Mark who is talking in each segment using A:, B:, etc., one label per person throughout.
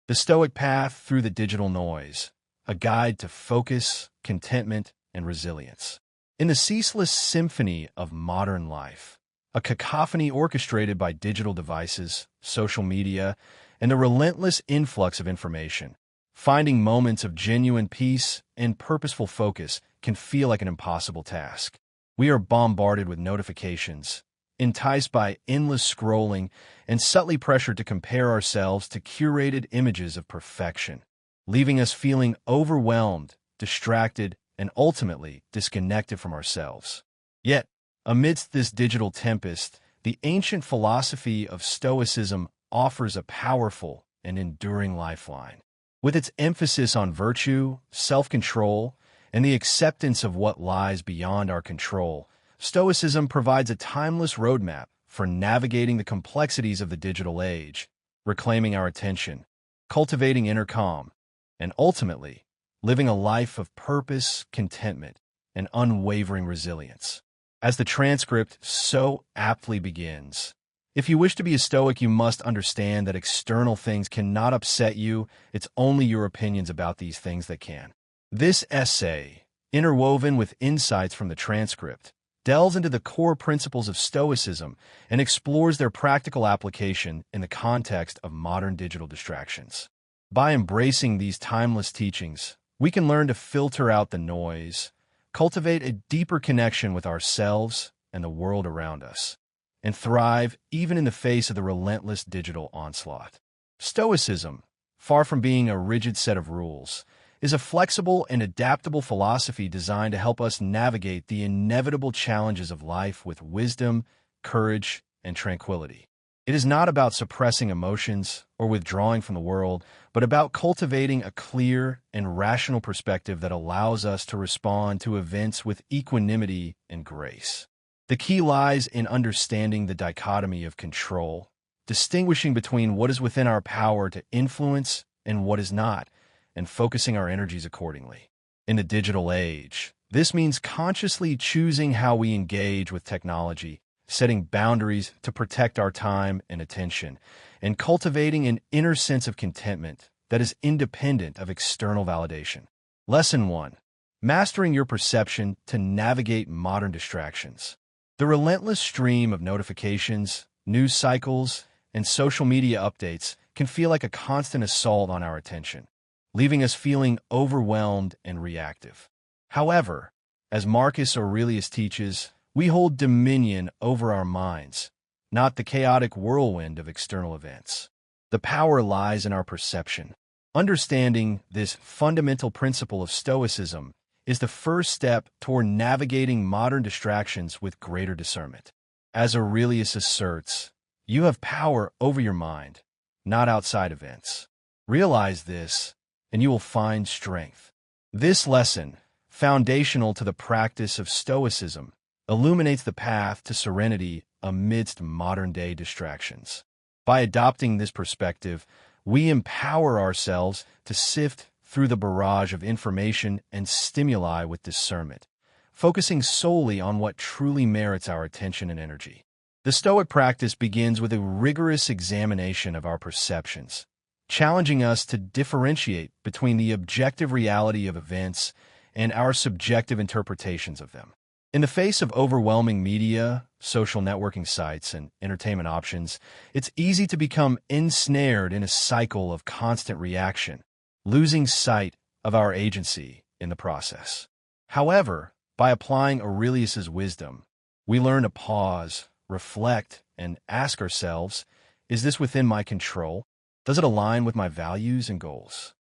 A: The Stoic Path Through the Digital Noise, a guide to focus, contentment, and resilience. In the ceaseless symphony of modern life, a cacophony orchestrated by digital devices, social media, and the relentless influx of information, finding moments of genuine peace and purposeful focus can feel like an impossible task. We are bombarded with notifications, enticed by endless scrolling, and subtly pressured to compare ourselves to curated images of perfection, leaving us feeling overwhelmed, distracted, and ultimately disconnected from ourselves. Yet, amidst this digital tempest, the ancient philosophy of Stoicism offers a powerful and enduring lifeline. With its emphasis on virtue, self-control, and the acceptance of what lies beyond our control, Stoicism provides a timeless roadmap for navigating the complexities of the digital age, reclaiming our attention, cultivating inner calm, and ultimately, living a life of purpose, contentment, and unwavering resilience. As the transcript so aptly begins, if you wish to be a Stoic, you must understand that external things cannot upset you. It's only your opinions about these things that can. This essay, interwoven with insights from the transcript, delves into the core principles of Stoicism and explores their practical application in the context of modern digital distractions. By embracing these timeless teachings, we can learn to filter out the noise, cultivate a deeper connection with ourselves and the world around us, and thrive even in the face of the relentless digital onslaught. Stoicism, far from being a rigid set of rules, is a flexible and adaptable philosophy designed to help us navigate the inevitable challenges of life with wisdom, courage, and tranquility. It is not about suppressing emotions or withdrawing from the world, but about cultivating a clear and rational perspective that allows us to respond to events with equanimity and grace. The key lies in understanding the dichotomy of control, distinguishing between what is within our power to influence and what is not, and focusing our energies accordingly. In the digital age, this means consciously choosing how we engage with technology, setting boundaries to protect our time and attention, and cultivating an inner sense of contentment that is independent of external validation. Lesson 1. Mastering your perception to navigate modern distractions. The relentless stream of notifications, news cycles, and social media updates can feel like a constant assault on our attention, leaving us feeling overwhelmed and reactive. However, as Marcus Aurelius teaches, we hold dominion over our minds, not the chaotic whirlwind of external events. The power lies in our perception. Understanding this fundamental principle of Stoicism is the first step toward navigating modern distractions with greater discernment. As Aurelius asserts, you have power over your mind, not outside events. Realize this, and you will find strength. This lesson, foundational to the practice of Stoicism, illuminates the path to serenity amidst modern-day distractions. By adopting this perspective, we empower ourselves to sift through the barrage of information and stimuli with discernment, focusing solely on what truly merits our attention and energy. The Stoic practice begins with a rigorous examination of our perceptions, challenging us to differentiate between the objective reality of events and our subjective interpretations of them. In the face of overwhelming media, social networking sites, and entertainment options, it's easy to become ensnared in a cycle of constant reaction, losing sight of our agency in the process. However, by applying Aurelius's wisdom, we learn to pause, reflect, and ask ourselves, is this within my control? Does it align with my values and goals?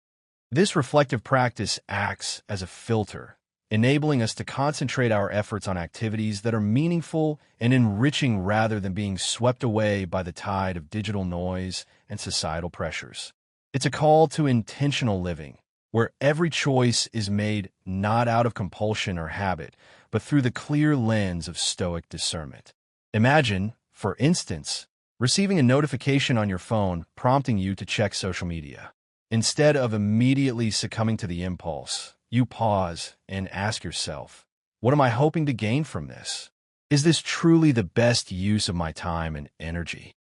A: This reflective practice acts as a filter, enabling us to concentrate our efforts on activities that are meaningful and enriching rather than being swept away by the tide of digital noise and societal pressures. It's a call to intentional living, where every choice is made not out of compulsion or habit, but through the clear lens of Stoic discernment. Imagine, for instance, receiving a notification on your phone prompting you to check social media. Instead of immediately succumbing to the impulse, you pause and ask yourself, what am I hoping to gain from this? Is this truly the best use of my time and energy?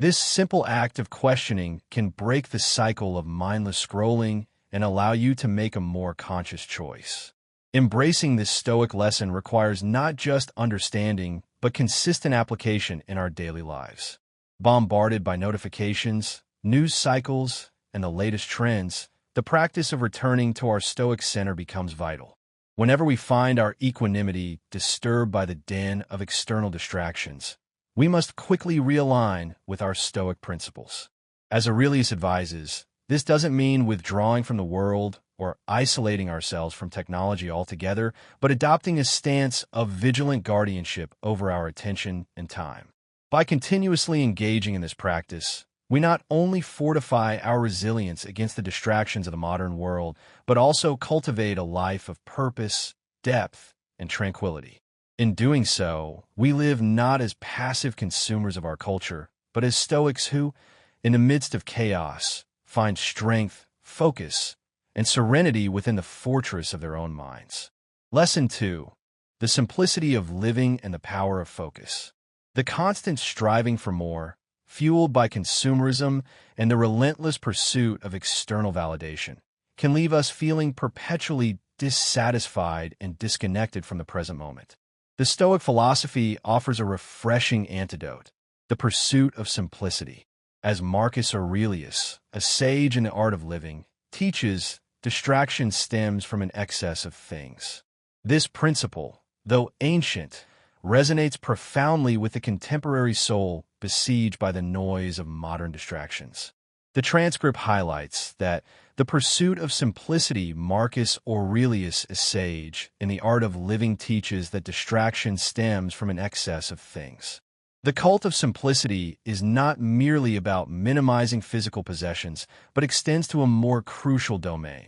A: This simple act of questioning can break the cycle of mindless scrolling and allow you to make a more conscious choice. Embracing this Stoic lesson requires not just understanding, but consistent application in our daily lives. Bombarded by notifications, news cycles, and the latest trends, the practice of returning to our Stoic center becomes vital. Whenever we find our equanimity disturbed by the din of external distractions, we must quickly realign with our Stoic principles. As Aurelius advises, this doesn't mean withdrawing from the world or isolating ourselves from technology altogether, but adopting a stance of vigilant guardianship over our attention and time. By continuously engaging in this practice, we not only fortify our resilience against the distractions of the modern world, but also cultivate a life of purpose, depth, and tranquility. In doing so, we live not as passive consumers of our culture, but as Stoics who, in the midst of chaos, find strength, focus, and serenity within the fortress of their own minds. Lesson 2. The simplicity of living and the power of focus. The constant striving for more, fueled by consumerism and the relentless pursuit of external validation, can leave us feeling perpetually dissatisfied and disconnected from the present moment. The Stoic philosophy offers a refreshing antidote, the pursuit of simplicity. As Marcus Aurelius, a sage in the art of living, teaches, distraction stems from an excess of things. This principle, though ancient, resonates profoundly with the contemporary soul besieged by the noise of modern distractions. The transcript highlights that the pursuit of simplicity, Marcus Aurelius, a sage in the art of living, teaches that distraction stems from an excess of things. The cult of simplicity is not merely about minimizing physical possessions, but extends to a more crucial domain,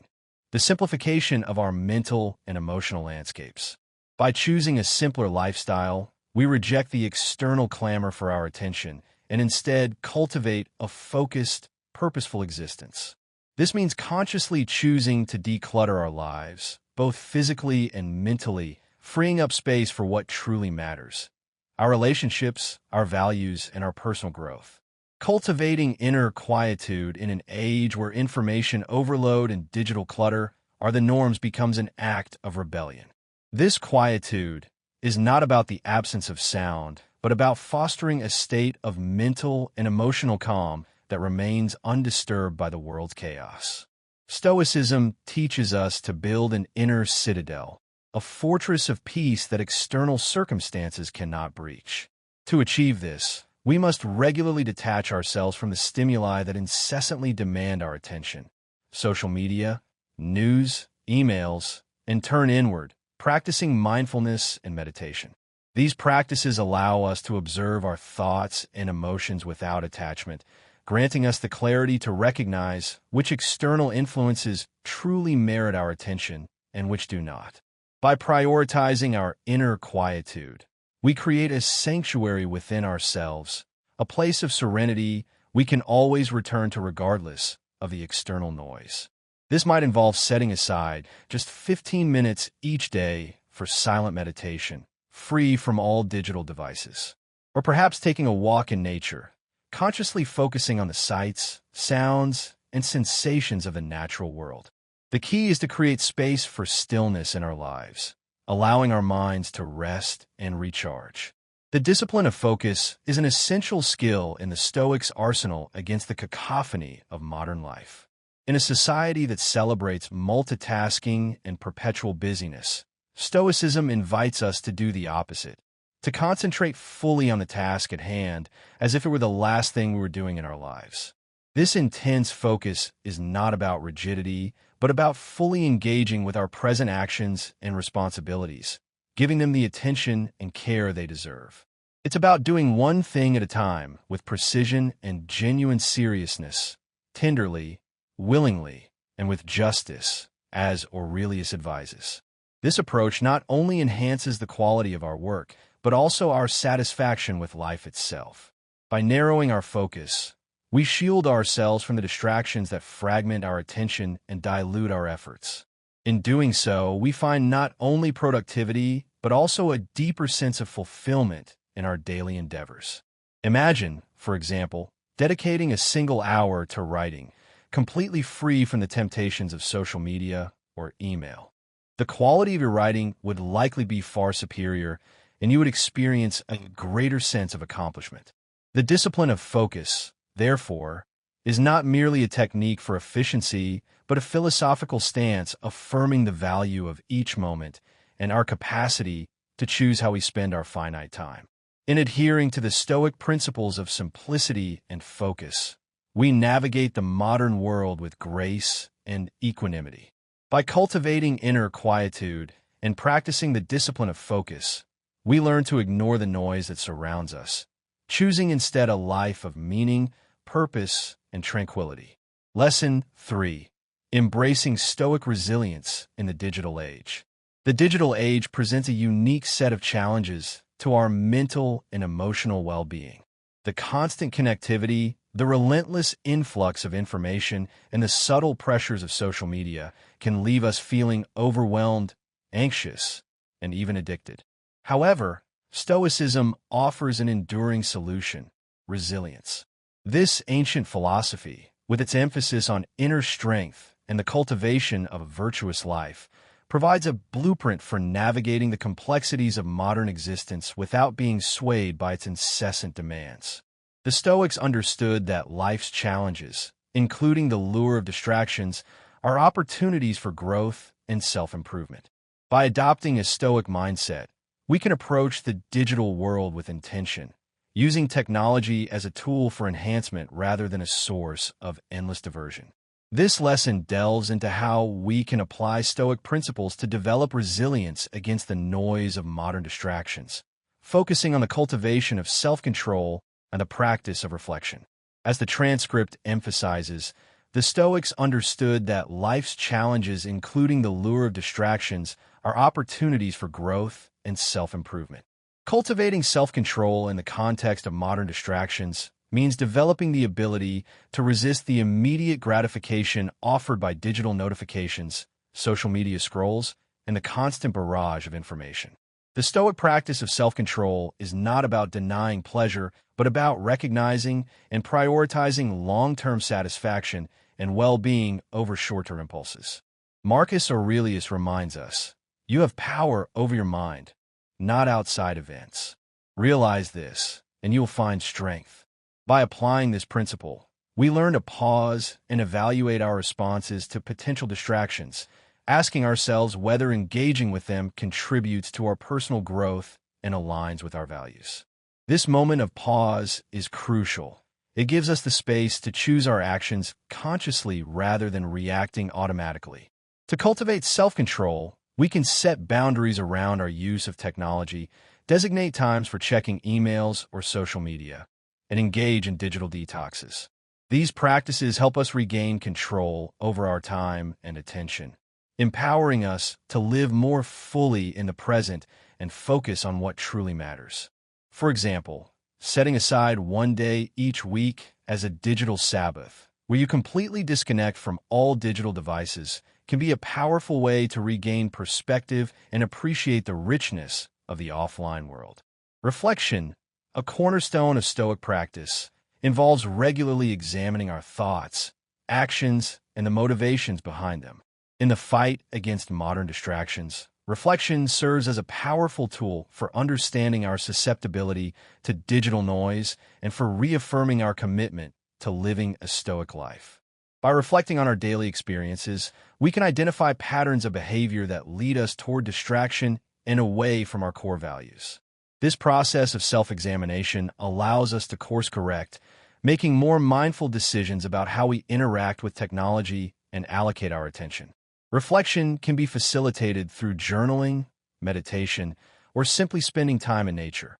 A: the simplification of our mental and emotional landscapes. By choosing a simpler lifestyle, we reject the external clamor for our attention and instead cultivate a focused, purposeful existence. This means consciously choosing to declutter our lives, both physically and mentally, freeing up space for what truly matters: our relationships, our values, and our personal growth. Cultivating inner quietude in an age where information overload and digital clutter are the norms becomes an act of rebellion. This quietude is not about the absence of sound, but about fostering a state of mental and emotional calm that remains undisturbed by the world's chaos. Stoicism teaches us to build an inner citadel, a fortress of peace that external circumstances cannot breach. To achieve this, we must regularly detach ourselves from the stimuli that incessantly demand our attention: social media, news, emails, and turn inward, practicing mindfulness and meditation. These practices allow us to observe our thoughts and emotions without attachment, granting us the clarity to recognize which external influences truly merit our attention and which do not. By prioritizing our inner quietude, we create a sanctuary within ourselves, a place of serenity we can always return to regardless of the external noise. This might involve setting aside just 15 minutes each day for silent meditation, free from all digital devices. Or perhaps taking a walk in nature, consciously focusing on the sights, sounds, and sensations of the natural world. The key is to create space for stillness in our lives, allowing our minds to rest and recharge. The discipline of focus is an essential skill in the Stoics' arsenal against the cacophony of modern life. In a society that celebrates multitasking and perpetual busyness, Stoicism invites us to do the opposite, to concentrate fully on the task at hand as if it were the last thing we were doing in our lives. This intense focus is not about rigidity, but about fully engaging with our present actions and responsibilities, giving them the attention and care they deserve. It's about doing one thing at a time with precision and genuine seriousness, tenderly, willingly, and with justice, as Aurelius advises. This approach not only enhances the quality of our work, but also our satisfaction with life itself. By narrowing our focus, we shield ourselves from the distractions that fragment our attention and dilute our efforts. In doing so, we find not only productivity, but also a deeper sense of fulfillment in our daily endeavors. Imagine, for example, dedicating a single hour to writing, completely free from the temptations of social media or email. The quality of your writing would likely be far superior, and you would experience a greater sense of accomplishment. The discipline of focus, therefore, is not merely a technique for efficiency, but a philosophical stance affirming the value of each moment and our capacity to choose how we spend our finite time. In adhering to the Stoic principles of simplicity and focus, we navigate the modern world with grace and equanimity. By cultivating inner quietude and practicing the discipline of focus, we learn to ignore the noise that surrounds us, choosing instead a life of meaning, purpose, and tranquility. Lesson 3. Embracing Stoic resilience in the digital age. The digital age presents a unique set of challenges to our mental and emotional well-being. The constant connectivity, the relentless influx of information, and the subtle pressures of social media can leave us feeling overwhelmed, anxious, and even addicted. However, Stoicism offers an enduring solution: resilience. This ancient philosophy, with its emphasis on inner strength and the cultivation of a virtuous life, provides a blueprint for navigating the complexities of modern existence without being swayed by its incessant demands. The Stoics understood that life's challenges, including the lure of distractions, are opportunities for growth and self-improvement. By adopting a Stoic mindset, we can approach the digital world with intention, using technology as a tool for enhancement rather than a source of endless diversion. This lesson delves into how we can apply Stoic principles to develop resilience against the noise of modern distractions, focusing on the cultivation of self-control and the practice of reflection. As the transcript emphasizes, the Stoics understood that life's challenges, including the lure of distractions, are opportunities for growth and self-improvement. Cultivating self-control in the context of modern distractions means developing the ability to resist the immediate gratification offered by digital notifications, social media scrolls, and the constant barrage of information. The Stoic practice of self-control is not about denying pleasure, but about recognizing and prioritizing long-term satisfaction and well-being over short-term impulses. Marcus Aurelius reminds us, "You have power over your mind, not outside events. Realize this, and you will find strength." By applying this principle, we learn to pause and evaluate our responses to potential distractions, asking ourselves whether engaging with them contributes to our personal growth and aligns with our values. This moment of pause is crucial. It gives us the space to choose our actions consciously rather than reacting automatically. To cultivate self-control, we can set boundaries around our use of technology, designate times for checking emails or social media, and engage in digital detoxes. These practices help us regain control over our time and attention, empowering us to live more fully in the present and focus on what truly matters. For example, setting aside one day each week as a digital Sabbath, where you completely disconnect from all digital devices, can be a powerful way to regain perspective and appreciate the richness of the offline world. Reflection, a cornerstone of Stoic practice, involves regularly examining our thoughts, actions, and the motivations behind them. In the fight against modern distractions, reflection serves as a powerful tool for understanding our susceptibility to digital noise and for reaffirming our commitment to living a Stoic life. By reflecting on our daily experiences, we can identify patterns of behavior that lead us toward distraction and away from our core values. This process of self-examination allows us to course-correct, making more mindful decisions about how we interact with technology and allocate our attention. Reflection can be facilitated through journaling, meditation, or simply spending time in nature.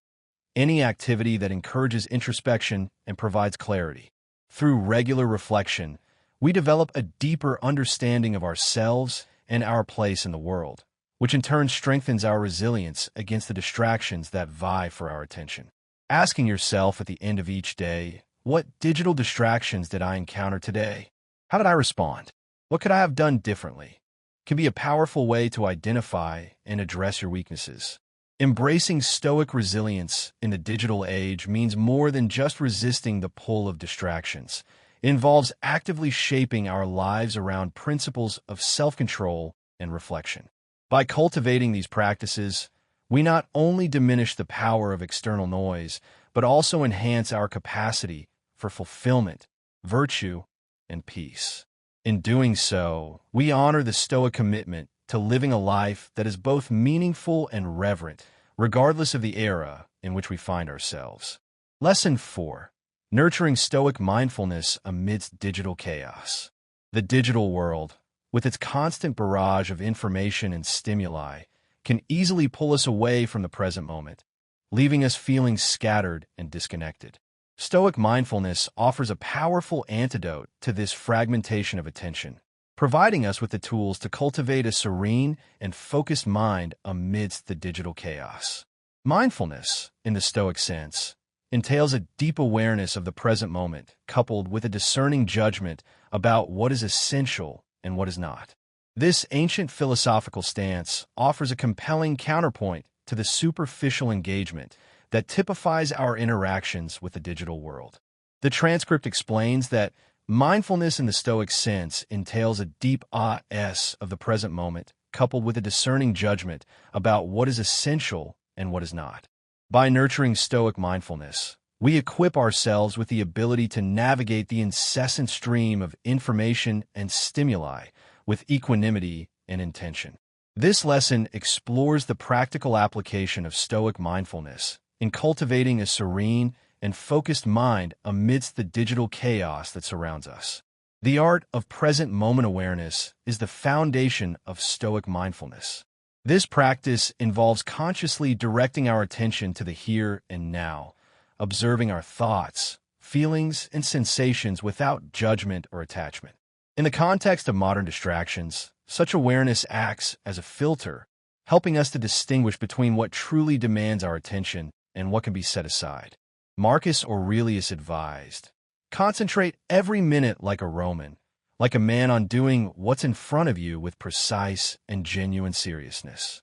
A: Any activity that encourages introspection and provides clarity. Through regular reflection, we develop a deeper understanding of ourselves and our place in the world, which in turn strengthens our resilience against the distractions that vie for our attention. Asking yourself at the end of each day, what digital distractions did I encounter today? How did I respond? What could I have done differently? Can be a powerful way to identify and address your weaknesses. Embracing Stoic resilience in the digital age means more than just resisting the pull of distractions. It involves actively shaping our lives around principles of self-control and reflection. By cultivating these practices, we not only diminish the power of external noise, but also enhance our capacity for fulfillment, virtue, and peace. In doing so, we honor the Stoic commitment to living a life that is both meaningful and reverent, regardless of the era in which we find ourselves. Lesson 4. Nurturing Stoic mindfulness amidst digital chaos. The digital world, with its constant barrage of information and stimuli, can easily pull us away from the present moment, leaving us feeling scattered and disconnected. Stoic mindfulness offers a powerful antidote to this fragmentation of attention, providing us with the tools to cultivate a serene and focused mind amidst the digital chaos. Mindfulness, in the Stoic sense, entails a deep awareness of the present moment, coupled with a discerning judgment about what is essential and what is not. This ancient philosophical stance offers a compelling counterpoint to the superficial engagement that typifies our interactions with the digital world. The transcript explains that mindfulness in the Stoic sense entails a deep awareness of the present moment, coupled with a discerning judgment about what is essential and what is not. By nurturing Stoic mindfulness, we equip ourselves with the ability to navigate the incessant stream of information and stimuli with equanimity and intention. This lesson explores the practical application of Stoic mindfulness in cultivating a serene and focused mind amidst the digital chaos that surrounds us. The art of present moment awareness is the foundation of Stoic mindfulness. This practice involves consciously directing our attention to the here and now, observing our thoughts, feelings, and sensations without judgment or attachment. In the context of modern distractions, such awareness acts as a filter, helping us to distinguish between what truly demands our attention and what can be set aside. Marcus Aurelius advised, "Concentrate every minute like a Roman, like a man on doing what's in front of you with precise and genuine seriousness."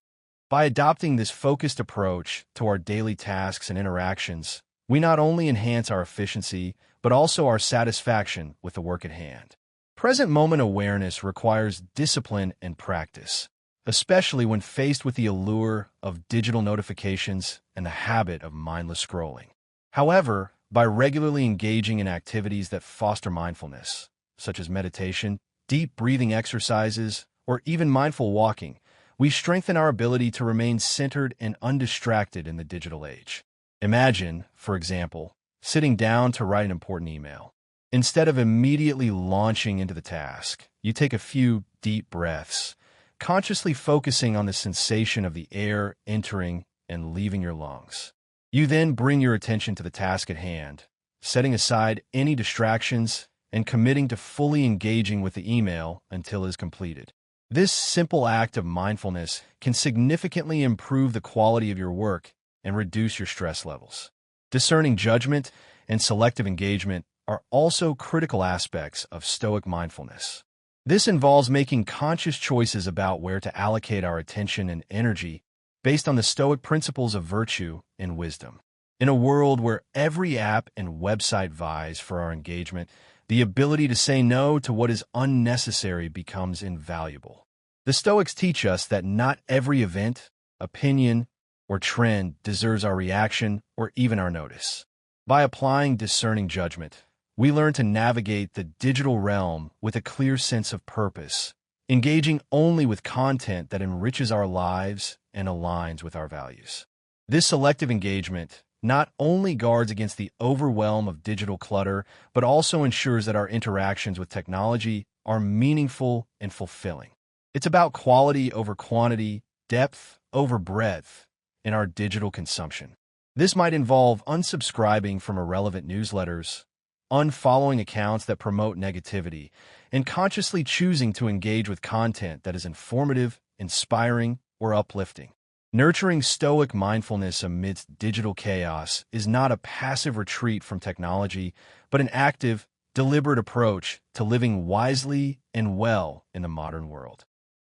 A: By adopting this focused approach to our daily tasks and interactions, we not only enhance our efficiency, but also our satisfaction with the work at hand. Present moment awareness requires discipline and practice, especially when faced with the allure of digital notifications and the habit of mindless scrolling. However, by regularly engaging in activities that foster mindfulness, such as meditation, deep breathing exercises, or even mindful walking, we strengthen our ability to remain centered and undistracted in the digital age. Imagine, for example, sitting down to write an important email. Instead of immediately launching into the task, you take a few deep breaths, consciously focusing on the sensation of the air entering and leaving your lungs. You then bring your attention to the task at hand, setting aside any distractions and committing to fully engaging with the email until it is completed. This simple act of mindfulness can significantly improve the quality of your work and reduce your stress levels. Discerning judgment and selective engagement are also critical aspects of Stoic mindfulness. This involves making conscious choices about where to allocate our attention and energy based on the Stoic principles of virtue and wisdom. In a world where every app and website vies for our engagement, the ability to say no to what is unnecessary becomes invaluable. The Stoics teach us that not every event, opinion, or trend deserves our reaction or even our notice. By applying discerning judgment, we learn to navigate the digital realm with a clear sense of purpose, engaging only with content that enriches our lives and aligns with our values. This selective engagement not only guards against the overwhelm of digital clutter, but also ensures that our interactions with technology are meaningful and fulfilling. It's about quality over quantity, depth over breadth in our digital consumption. This might involve unsubscribing from irrelevant newsletters, unfollowing accounts that promote negativity, and consciously choosing to engage with content that is informative, inspiring, or uplifting. Nurturing Stoic mindfulness amidst digital chaos is not a passive retreat from technology, but an active, deliberate approach to living wisely and well in the modern world.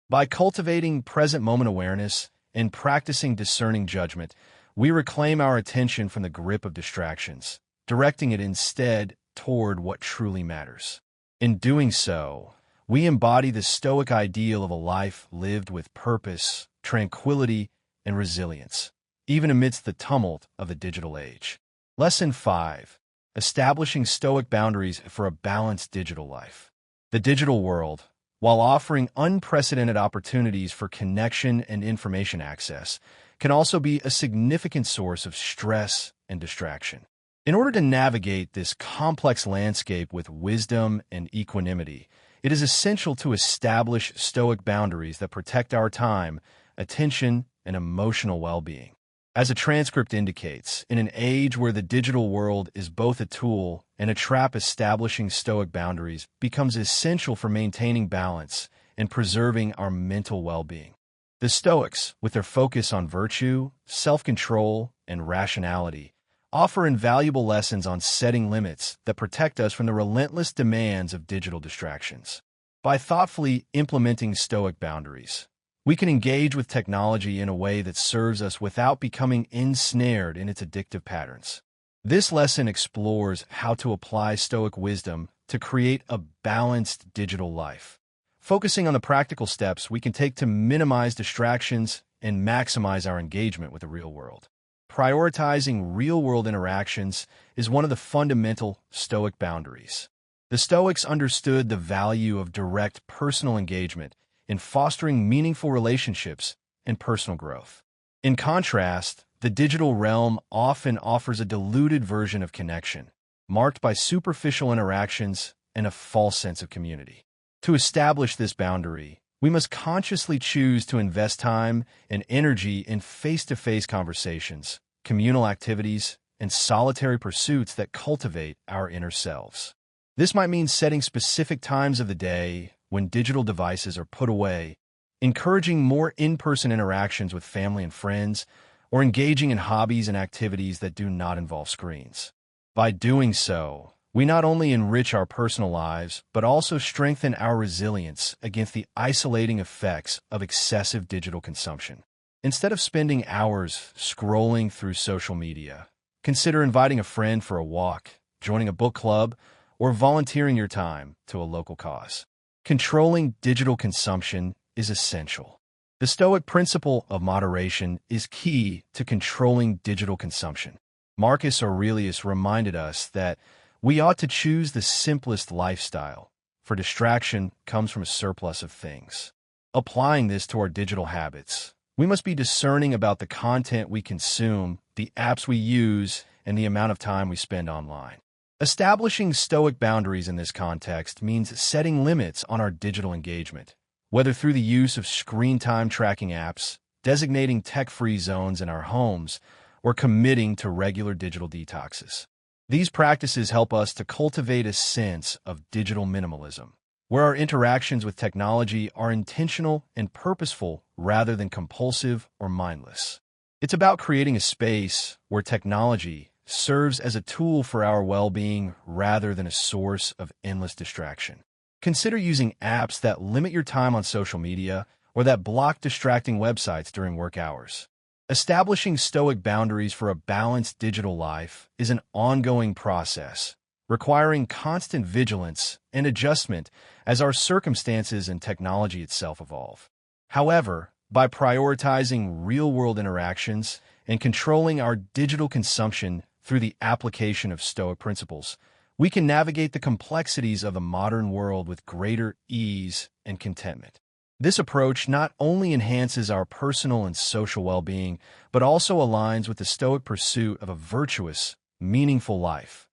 A: By cultivating present moment awareness and practicing discerning judgment, we reclaim our attention from the grip of distractions, directing it instead toward what truly matters. In doing so, we embody the Stoic ideal of a life lived with purpose, tranquility, and resilience, even amidst the tumult of the digital age. Lesson 5. Establishing Stoic boundaries for a balanced digital life. The digital world, while offering unprecedented opportunities for connection and information access, can also be a significant source of stress and distraction. In order to navigate this complex landscape with wisdom and equanimity, it is essential to establish Stoic boundaries that protect our time, attention, and emotional well-being. As a transcript indicates, in an age where the digital world is both a tool and a trap, establishing Stoic boundaries becomes essential for maintaining balance and preserving our mental well-being. The Stoics, with their focus on virtue, self-control, and rationality, offer invaluable lessons on setting limits that protect us from the relentless demands of digital distractions. By thoughtfully implementing Stoic boundaries, we can engage with technology in a way that serves us without becoming ensnared in its addictive patterns. This lesson explores how to apply Stoic wisdom to create a balanced digital life, focusing on the practical steps we can take to minimize distractions and maximize our engagement with the real world. Prioritizing real-world interactions is one of the fundamental Stoic boundaries. The Stoics understood the value of direct personal engagement in fostering meaningful relationships and personal growth. In contrast, the digital realm often offers a diluted version of connection, marked by superficial interactions and a false sense of community. To establish this boundary, we must consciously choose to invest time and energy in face-to-face conversations, communal activities, and solitary pursuits that cultivate our inner selves. This might mean setting specific times of the day when digital devices are put away, encouraging more in-person interactions with family and friends, or engaging in hobbies and activities that do not involve screens. By doing so, we not only enrich our personal lives, but also strengthen our resilience against the isolating effects of excessive digital consumption. Instead of spending hours scrolling through social media, consider inviting a friend for a walk, joining a book club, or volunteering your time to a local cause. Controlling digital consumption is essential. The Stoic principle of moderation is key to controlling digital consumption. Marcus Aurelius reminded us that we ought to choose the simplest lifestyle, for distraction comes from a surplus of things. Applying this to our digital habits, we must be discerning about the content we consume, the apps we use, and the amount of time we spend online. Establishing Stoic boundaries in this context means setting limits on our digital engagement, whether through the use of screen time tracking apps, designating tech-free zones in our homes, or committing to regular digital detoxes. These practices help us to cultivate a sense of digital minimalism, where our interactions with technology are intentional and purposeful rather than compulsive or mindless. It's about creating a space where technology serves as a tool for our well-being rather than a source of endless distraction. Consider using apps that limit your time on social media or that block distracting websites during work hours. Establishing Stoic boundaries for a balanced digital life is an ongoing process, requiring constant vigilance and adjustment as our circumstances and technology itself evolve. However, by prioritizing real-world interactions and controlling our digital consumption through the application of Stoic principles, we can navigate the complexities of the modern world with greater ease and contentment. This approach not only enhances our personal and social well-being, but also aligns with the Stoic pursuit of a virtuous, meaningful life,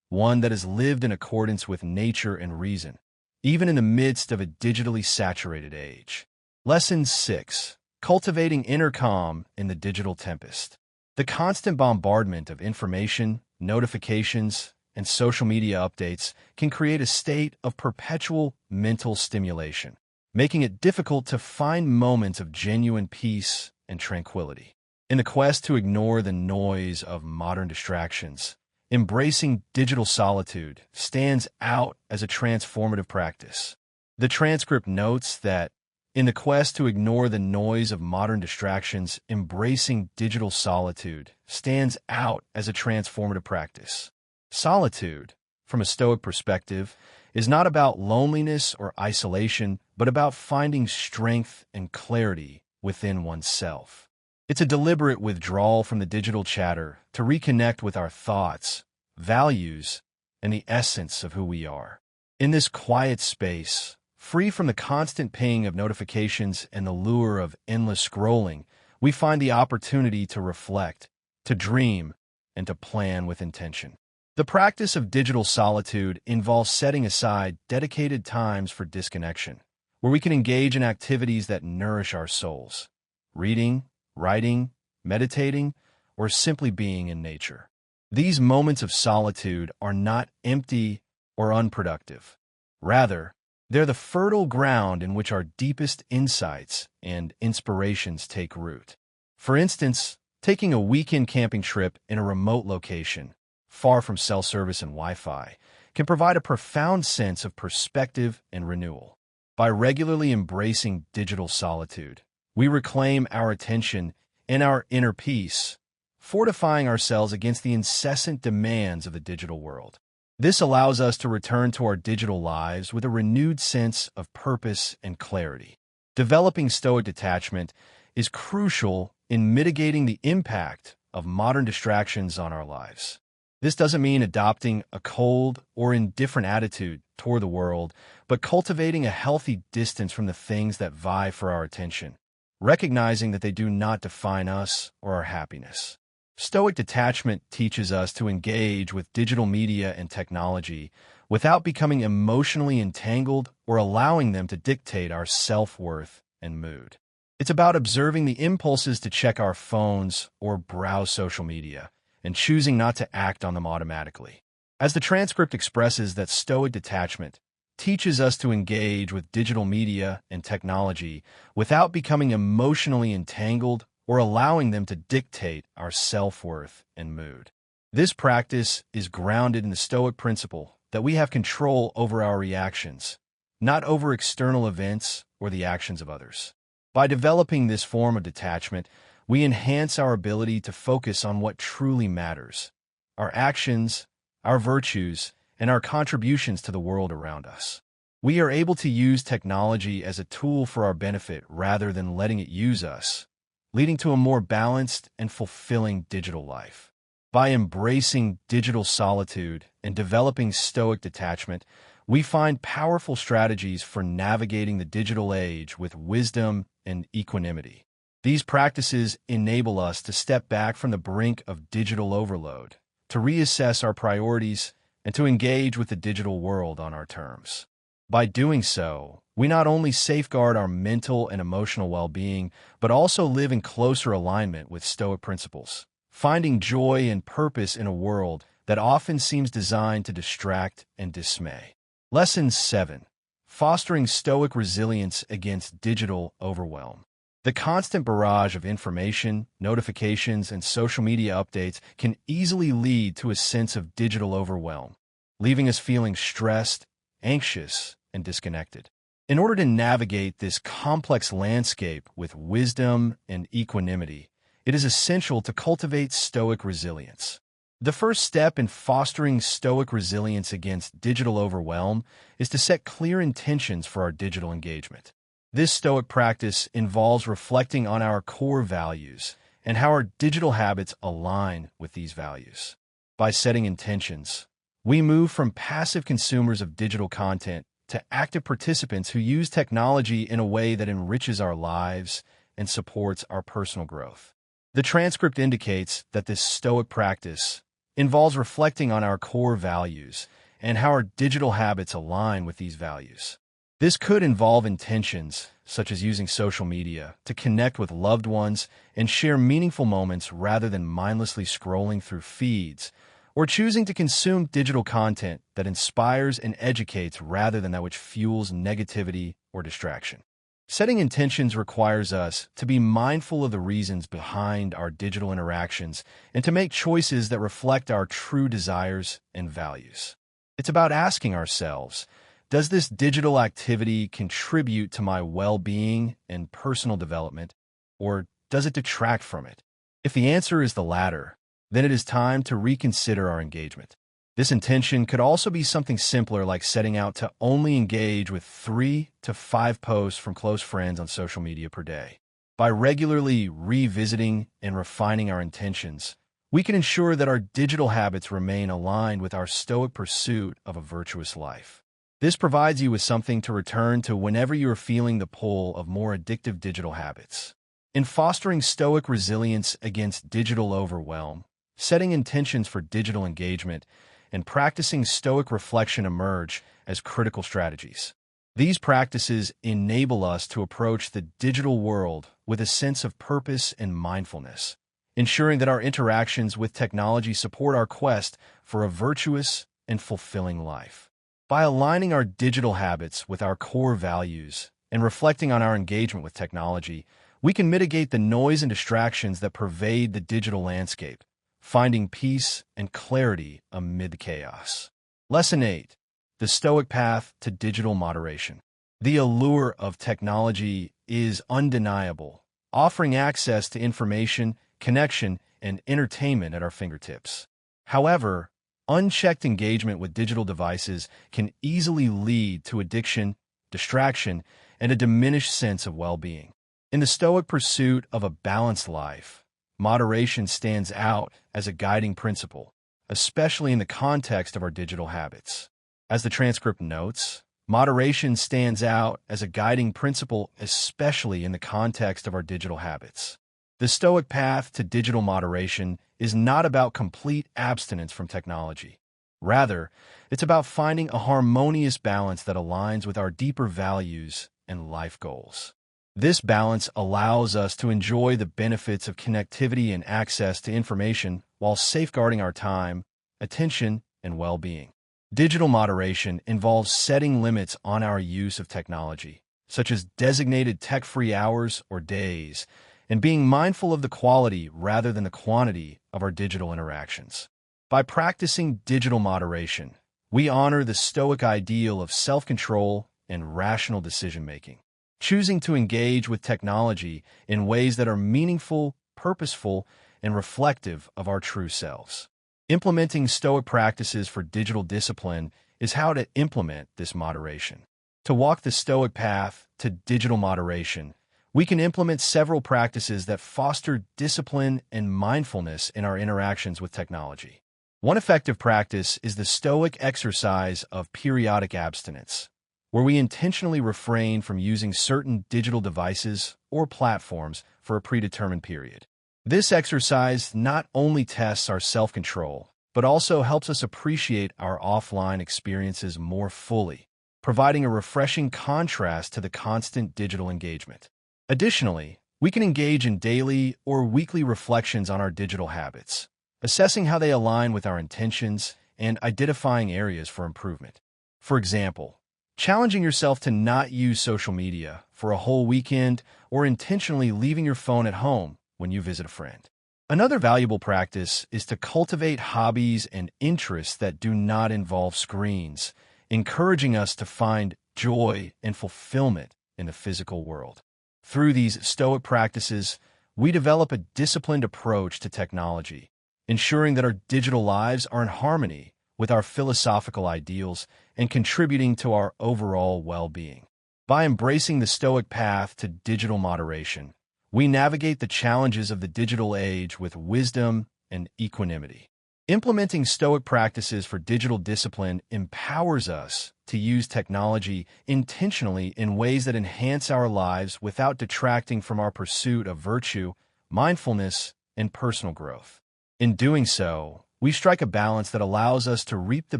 A: one that is lived in accordance with nature and reason, even in the midst of a digitally saturated age. Lesson 6. Cultivating inner calm in the digital tempest. The constant bombardment of information, notifications, and social media updates can create a state of perpetual mental stimulation, making it difficult to find moments of genuine peace and tranquility. In the quest to ignore the noise of modern distractions, embracing digital solitude stands out as a transformative practice. The transcript notes that In the quest to ignore the noise of modern distractions, embracing digital solitude stands out as a transformative practice. Solitude, from a Stoic perspective, is not about loneliness or isolation, but about finding strength and clarity within oneself. It's a deliberate withdrawal from the digital chatter to reconnect with our thoughts, values, and the essence of who we are. In this quiet space, free from the constant ping of notifications and the lure of endless scrolling, we find the opportunity to reflect, to dream, and to plan with intention. The practice of digital solitude involves setting aside dedicated times for disconnection, where we can engage in activities that nourish our souls, reading, writing, meditating, or simply being in nature. These moments of solitude are not empty or unproductive. Rather, they're the fertile ground in which our deepest insights and inspirations take root. For instance, taking a weekend camping trip in a remote location, far from cell service and Wi-Fi, can provide a profound sense of perspective and renewal. By regularly embracing digital solitude, we reclaim our attention and our inner peace, fortifying ourselves against the incessant demands of the digital world. This allows us to return to our digital lives with a renewed sense of purpose and clarity. Developing Stoic detachment is crucial in mitigating the impact of modern distractions on our lives. This doesn't mean adopting a cold or indifferent attitude toward the world, but cultivating a healthy distance from the things that vie for our attention, recognizing that they do not define us or our happiness. Stoic detachment teaches us to engage with digital media and technology without becoming emotionally entangled or allowing them to dictate our self-worth and mood. It's about observing the impulses to check our phones or browse social media, and choosing not to act on them automatically. As the transcript expresses, that Stoic detachment teaches us to engage with digital media and technology without becoming emotionally entangled or allowing them to dictate our self-worth and mood. This practice is grounded in the Stoic principle that we have control over our reactions, not over external events or the actions of others. By developing this form of detachment, we enhance our ability to focus on what truly matters: our actions, our virtues, and our contributions to the world around us. We are able to use technology as a tool for our benefit rather than letting it use us, leading to a more balanced and fulfilling digital life. By embracing digital solitude and developing Stoic detachment, we find powerful strategies for navigating the digital age with wisdom and equanimity. These practices enable us to step back from the brink of digital overload, to reassess our priorities, and to engage with the digital world on our terms. By doing so, we not only safeguard our mental and emotional well-being, but also live in closer alignment with Stoic principles, finding joy and purpose in a world that often seems designed to distract and dismay. Lesson 7. Fostering Stoic resilience against digital overwhelm. The constant barrage of information, notifications, and social media updates can easily lead to a sense of digital overwhelm, leaving us feeling stressed, anxious, and disconnected. In order to navigate this complex landscape with wisdom and equanimity, it is essential to cultivate Stoic resilience. The first step in fostering Stoic resilience against digital overwhelm is to set clear intentions for our digital engagement. This Stoic practice involves reflecting on our core values and how our digital habits align with these values. By setting intentions, we move from passive consumers of digital content to active participants who use technology in a way that enriches our lives and supports our personal growth. The transcript indicates that this Stoic practice involves reflecting on our core values and how our digital habits align with these values. This could involve intentions, such as using social media to connect with loved ones and share meaningful moments rather than mindlessly scrolling through feeds, or choosing to consume digital content that inspires and educates rather than that which fuels negativity or distraction. Setting intentions requires us to be mindful of the reasons behind our digital interactions and to make choices that reflect our true desires and values. It's about asking ourselves, Does this digital activity contribute to my well-being and personal development, or does it detract from it? If the answer is the latter, then it is time to reconsider our engagement. This intention could also be something simpler, like setting out to only engage with 3 to 5 posts from close friends on social media per day. By regularly revisiting and refining our intentions, we can ensure that our digital habits remain aligned with our Stoic pursuit of a virtuous life. This provides you with something to return to whenever you are feeling the pull of more addictive digital habits. In fostering Stoic resilience against digital overwhelm, setting intentions for digital engagement, and practicing Stoic reflection emerge as critical strategies. These practices enable us to approach the digital world with a sense of purpose and mindfulness, ensuring that our interactions with technology support our quest for a virtuous and fulfilling life. By aligning our digital habits with our core values and reflecting on our engagement with technology, we can mitigate the noise and distractions that pervade the digital landscape, finding peace and clarity amid the chaos. Lesson 8. The Stoic Path to Digital Moderation. The allure of technology is undeniable, offering access to information, connection, and entertainment at our fingertips. However, unchecked engagement with digital devices can easily lead to addiction, distraction, and a diminished sense of well-being. In the Stoic pursuit of a balanced life, moderation stands out as a guiding principle, especially in the context of our digital habits. As the transcript notes, moderation stands out as a guiding principle, especially in the context of our digital habits. The Stoic path to digital moderation is not about complete abstinence from technology. Rather, it's about finding a harmonious balance that aligns with our deeper values and life goals. This balance allows us to enjoy the benefits of connectivity and access to information while safeguarding our time, attention, and well-being. Digital moderation involves setting limits on our use of technology, such as designated tech-free hours or days, and being mindful of the quality rather than the quantity of our digital interactions. By practicing digital moderation, we honor the Stoic ideal of self-control and rational decision-making, choosing to engage with technology in ways that are meaningful, purposeful, and reflective of our true selves. Implementing Stoic practices for digital discipline is how to implement this moderation. To walk the Stoic path to digital moderation, we can implement several practices that foster discipline and mindfulness in our interactions with technology. One effective practice is the Stoic exercise of periodic abstinence, where we intentionally refrain from using certain digital devices or platforms for a predetermined period. This exercise not only tests our self-control, but also helps us appreciate our offline experiences more fully, providing a refreshing contrast to the constant digital engagement. Additionally, we can engage in daily or weekly reflections on our digital habits, assessing how they align with our intentions and identifying areas for improvement. For example, challenging yourself to not use social media for a whole weekend or intentionally leaving your phone at home when you visit a friend. Another valuable practice is to cultivate hobbies and interests that do not involve screens, encouraging us to find joy and fulfillment in the physical world. Through these Stoic practices, we develop a disciplined approach to technology, ensuring that our digital lives are in harmony with our philosophical ideals and contributing to our overall well-being. By embracing the Stoic path to digital moderation, we navigate the challenges of the digital age with wisdom and equanimity. Implementing Stoic practices for digital discipline empowers us to use technology intentionally in ways that enhance our lives without detracting from our pursuit of virtue, mindfulness, and personal growth. In doing so, we strike a balance that allows us to reap the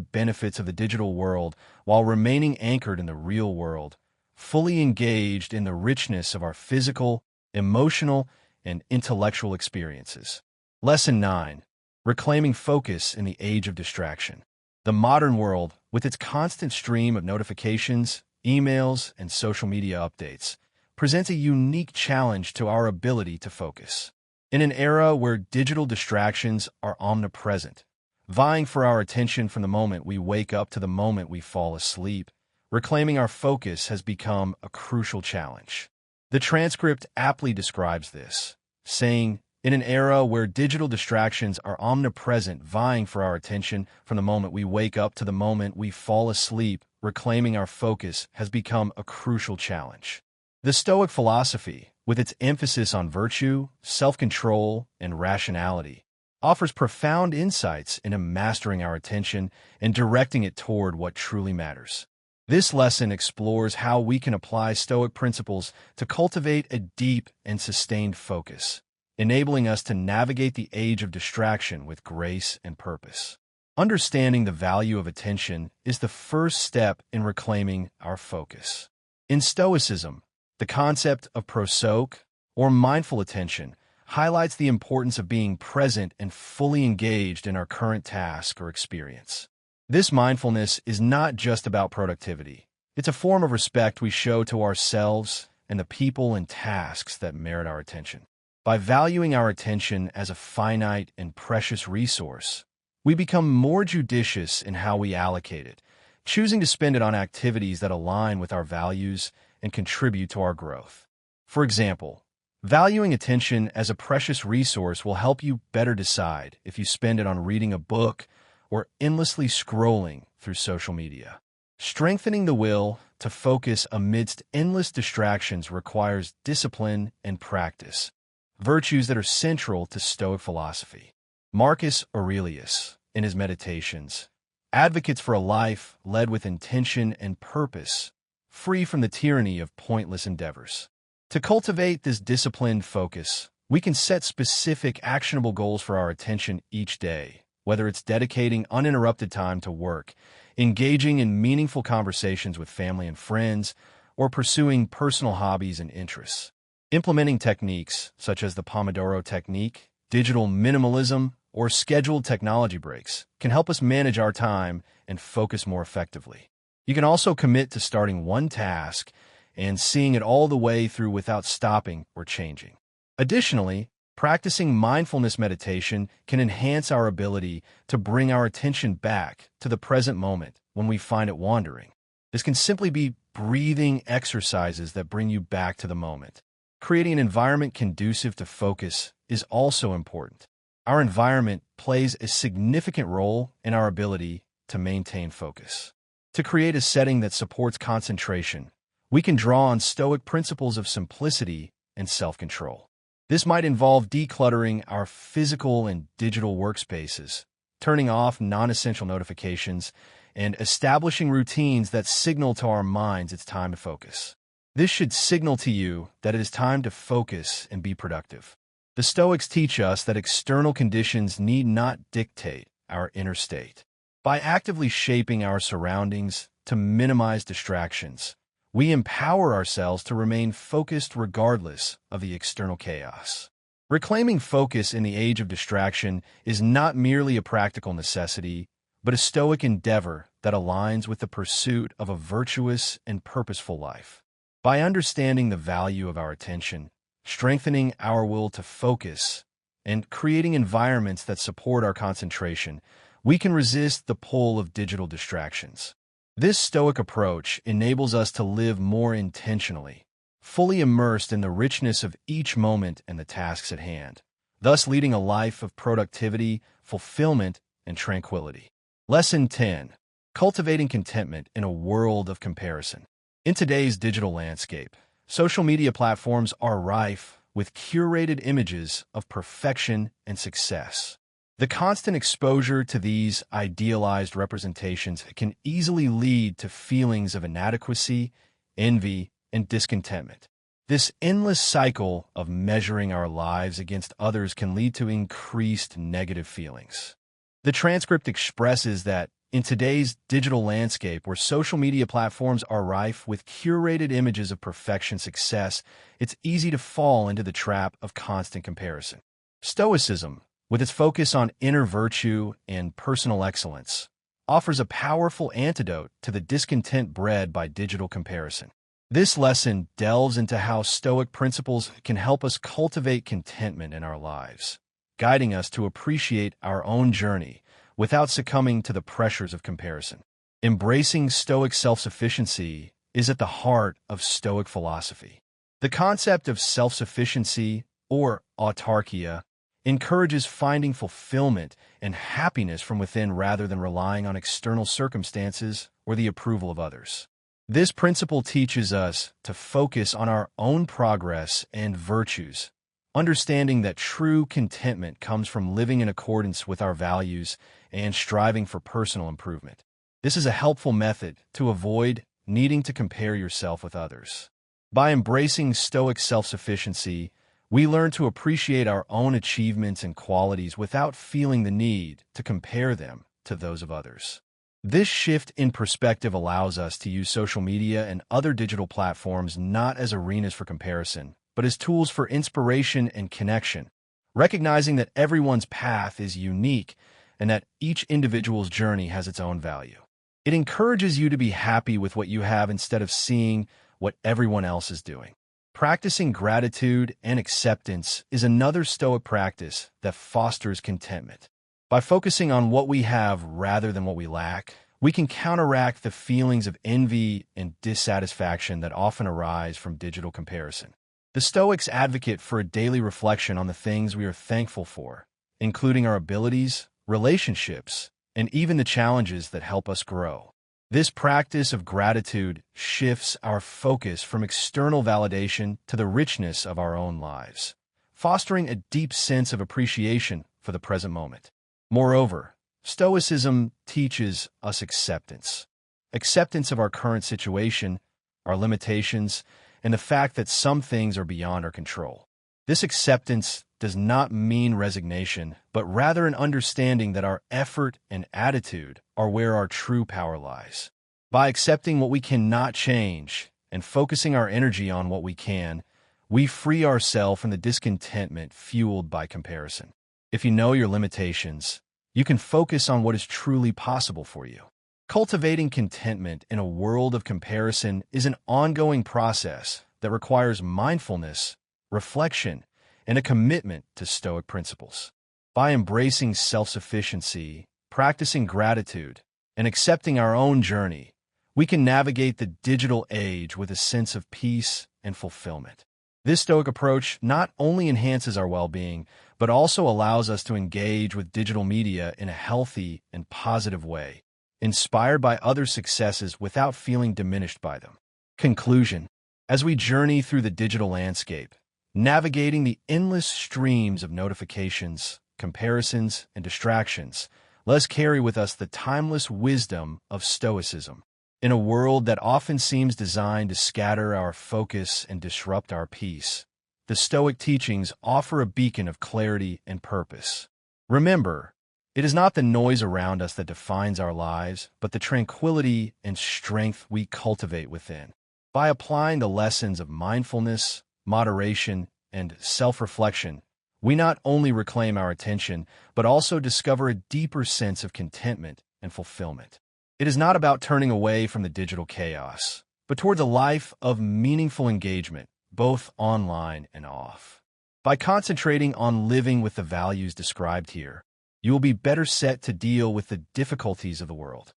A: benefits of the digital world while remaining anchored in the real world, fully engaged in the richness of our physical, emotional, and intellectual experiences. Lesson 9. Reclaiming focus in the age of distraction. The modern world, with its constant stream of notifications, emails, and social media updates, presents a unique challenge to our ability to focus. In an era where digital distractions are omnipresent, vying for our attention from the moment we wake up to the moment we fall asleep, reclaiming our focus has become a crucial challenge. The transcript aptly describes this, saying, "In an era where digital distractions are omnipresent, vying for our attention from the moment we wake up to the moment we fall asleep, reclaiming our focus has become a crucial challenge." The Stoic philosophy, with its emphasis on virtue, self-control, and rationality, offers profound insights into mastering our attention and directing it toward what truly matters. This lesson explores how we can apply Stoic principles to cultivate a deep and sustained focus, enabling us to navigate the age of distraction with grace and purpose. Understanding the value of attention is the first step in reclaiming our focus. In Stoicism, the concept of prosoke, or mindful attention, highlights the importance of being present and fully engaged in our current task or experience. This mindfulness is not just about productivity. It's a form of respect we show to ourselves and the people and tasks that merit our attention. By valuing our attention as a finite and precious resource, we become more judicious in how we allocate it, choosing to spend it on activities that align with our values and contribute to our growth. For example, valuing attention as a precious resource will help you better decide if you spend it on reading a book or endlessly scrolling through social media. Strengthening the will to focus amidst endless distractions requires discipline and practice, virtues that are central to Stoic philosophy. Marcus Aurelius, in his Meditations, advocates for a life led with intention and purpose, free from the tyranny of pointless endeavors. To cultivate this disciplined focus, we can set specific, actionable goals for our attention each day, whether it's dedicating uninterrupted time to work, engaging in meaningful conversations with family and friends, or pursuing personal hobbies and interests. Implementing techniques such as the Pomodoro technique, digital minimalism, or scheduled technology breaks can help us manage our time and focus more effectively. You can also commit to starting one task and seeing it all the way through without stopping or changing. Additionally, practicing mindfulness meditation can enhance our ability to bring our attention back to the present moment when we find it wandering. This can simply be breathing exercises that bring you back to the moment. Creating an environment conducive to focus is also important. Our environment plays a significant role in our ability to maintain focus. To create a setting that supports concentration, we can draw on Stoic principles of simplicity and self-control. This might involve decluttering our physical and digital workspaces, turning off non-essential notifications, and establishing routines that signal to our minds it's time to focus. This should signal to you that it is time to focus and be productive. The Stoics teach us that external conditions need not dictate our inner state. By actively shaping our surroundings to minimize distractions, we empower ourselves to remain focused regardless of the external chaos. Reclaiming focus in the age of distraction is not merely a practical necessity, but a Stoic endeavor that aligns with the pursuit of a virtuous and purposeful life. By understanding the value of our attention, strengthening our will to focus, and creating environments that support our concentration, we can resist the pull of digital distractions. This Stoic approach enables us to live more intentionally, fully immersed in the richness of each moment and the tasks at hand, thus leading a life of productivity, fulfillment, and tranquility. Lesson 10. Cultivating contentment in a world of comparison. In today's digital landscape, social media platforms are rife with curated images of perfection and success. The constant exposure to these idealized representations can easily lead to feelings of inadequacy, envy, and discontentment. This endless cycle of measuring our lives against others can lead to increased negative feelings. The transcript expresses that in today's digital landscape where social media platforms are rife with curated images of perfection success, it's easy to fall into the trap of constant comparison. Stoicism, with its focus on inner virtue and personal excellence, offers a powerful antidote to the discontent bred by digital comparison. This lesson delves into how Stoic principles can help us cultivate contentment in our lives, guiding us to appreciate our own journey without succumbing to the pressures of comparison. Embracing Stoic self-sufficiency is at the heart of Stoic philosophy. The concept of self-sufficiency, or autarkia, encourages finding fulfillment and happiness from within rather than relying on external circumstances or the approval of others. This principle teaches us to focus on our own progress and virtues, understanding that true contentment comes from living in accordance with our values and striving for personal improvement. This is a helpful method to avoid needing to compare yourself with others. By embracing Stoic self-sufficiency, we learn to appreciate our own achievements and qualities without feeling the need to compare them to those of others. This shift in perspective allows us to use social media and other digital platforms not as arenas for comparison, but as tools for inspiration and connection, recognizing that everyone's path is unique and that each individual's journey has its own value. It encourages you to be happy with what you have instead of seeing what everyone else is doing. Practicing gratitude and acceptance is another Stoic practice that fosters contentment. By focusing on what we have rather than what we lack, we can counteract the feelings of envy and dissatisfaction that often arise from digital comparison. The Stoics advocate for a daily reflection on the things we are thankful for, including our abilities, relationships, and even the challenges that help us grow. This practice of gratitude shifts our focus from external validation to the richness of our own lives, fostering a deep sense of appreciation for the present moment. Moreover, Stoicism teaches us acceptance. Acceptance of our current situation, our limitations, and the fact that some things are beyond our control. This acceptance does not mean resignation, but rather an understanding that our effort and attitude are where our true power lies. By accepting what we cannot change and focusing our energy on what we can, we free ourselves from the discontentment fueled by comparison. If you know your limitations, you can focus on what is truly possible for you. Cultivating contentment in a world of comparison is an ongoing process that requires mindfulness, reflection, and a commitment to Stoic principles. By embracing self-sufficiency, practicing gratitude, and accepting our own journey, we can navigate the digital age with a sense of peace and fulfillment. This Stoic approach not only enhances our well-being, but also allows us to engage with digital media in a healthy and positive way, inspired by other successes without feeling diminished by them. Conclusion: as we journey through the digital landscape, navigating the endless streams of notifications, comparisons, and distractions, let's carry with us the timeless wisdom of Stoicism. In a world that often seems designed to scatter our focus and disrupt our peace, the Stoic teachings offer a beacon of clarity and purpose. Remember, it is not the noise around us that defines our lives, but the tranquility and strength we cultivate within. By applying the lessons of mindfulness, moderation, and self-reflection, we not only reclaim our attention, but also discover a deeper sense of contentment and fulfillment. It is not about turning away from the digital chaos, but towards a life of meaningful engagement, both online and off. By concentrating on living with the values described here, you will be better set to deal with the difficulties of the world.